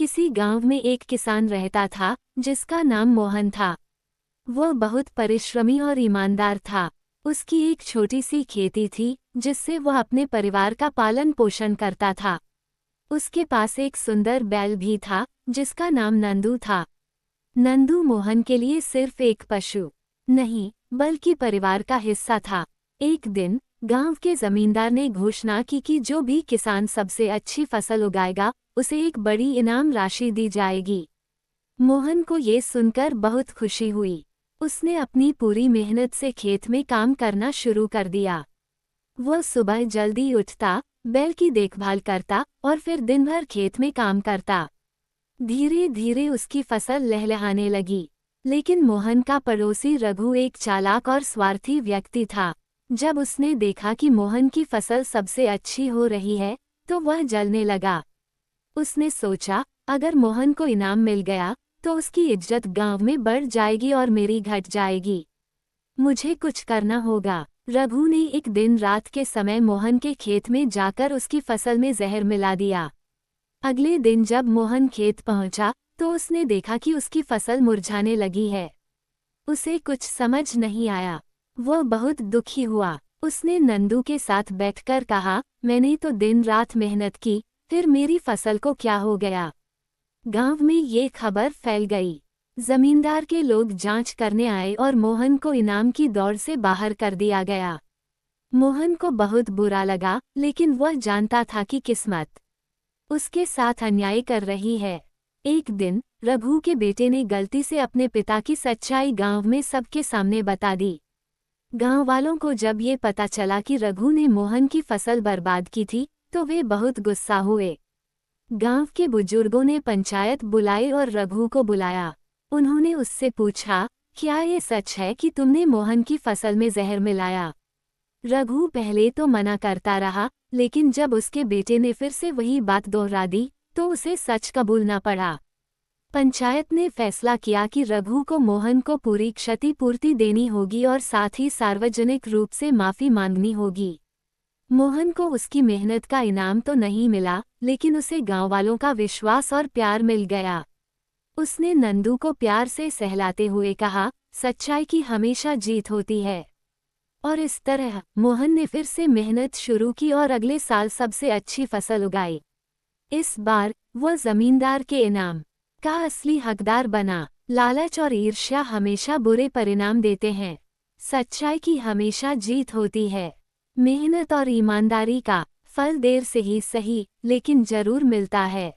किसी गांव में एक किसान रहता था जिसका नाम मोहन था। वह बहुत परिश्रमी और ईमानदार था। उसकी एक छोटी सी खेती थी जिससे वह अपने परिवार का पालन पोषण करता था। उसके पास एक सुंदर बैल भी था जिसका नाम नंदू था। नंदू मोहन के लिए सिर्फ एक पशु नहीं बल्कि परिवार का हिस्सा था। एक दिन गांव के जमींदार ने घोषणा की कि जो भी किसान सबसे अच्छी फसल उगाएगा उसे एक बड़ी इनाम राशि दी जाएगी। मोहन को ये सुनकर बहुत खुशी हुई। उसने अपनी पूरी मेहनत से खेत में काम करना शुरू कर दिया। वह सुबह जल्दी उठता, बैल की देखभाल करता और फिर दिन भर खेत में काम करता। धीरे धीरे उसकी फसल लहलहाने लगी। लेकिन मोहन का पड़ोसी रघु एक चालाक और स्वार्थी व्यक्ति था। जब उसने देखा कि मोहन की फसल सबसे अच्छी हो रही है तो वह जलने लगा। उसने सोचा, अगर मोहन को इनाम मिल गया तो उसकी इज्जत गांव में बढ़ जाएगी और मेरी घट जाएगी। मुझे कुछ करना होगा। रघु ने एक दिन रात के समय मोहन के खेत में जाकर उसकी फसल में जहर मिला दिया। अगले दिन जब मोहन खेत पहुंचा तो उसने देखा कि उसकी फसल मुरझाने लगी है। उसे कुछ समझ नहीं आया। वह बहुत दुखी हुआ। उसने नंदू के साथ बैठकर कहा, मैंने तो दिन रात मेहनत की, फिर मेरी फसल को क्या हो गया। गांव में ये खबर फैल गई। जमींदार के लोग जांच करने आए और मोहन को इनाम की दौड़ से बाहर कर दिया गया। मोहन को बहुत बुरा लगा, लेकिन वह जानता था कि किस्मत उसके साथ अन्याय कर रही है। एक दिन रघु के बेटे ने गलती से अपने पिता की सच्चाई गांव में सबके सामने बता दी। गांव वालों को जब ये पता चला कि रघु ने मोहन की फसल बर्बाद की थी तो वे बहुत गुस्सा हुए। गांव के बुजुर्गों ने पंचायत बुलाई और रघु को बुलाया। उन्होंने उससे पूछा, क्या ये सच है कि तुमने मोहन की फसल में जहर मिलाया। रघु पहले तो मना करता रहा, लेकिन जब उसके बेटे ने फिर से वही बात दोहरा दी तो उसे सच कबूलना पड़ा। पंचायत ने फैसला किया कि रघु को मोहन को पूरी क्षतिपूर्ति देनी होगी और साथ ही सार्वजनिक रूप से माफी मांगनी होगी। मोहन को उसकी मेहनत का इनाम तो नहीं मिला, लेकिन उसे गांव वालों का विश्वास और प्यार मिल गया। उसने नंदू को प्यार से सहलाते हुए कहा, सच्चाई की हमेशा जीत होती है। और इस तरह मोहन ने फिर से मेहनत शुरू की और अगले साल सबसे अच्छी फसल उगाई। इस बार वह जमींदार के इनाम का असली हकदार बना। लालच और ईर्ष्या हमेशा बुरे परिणाम देते हैं। सच्चाई की हमेशा जीत होती है। मेहनत और ईमानदारी का फल देर से ही सही, लेकिन जरूर मिलता है।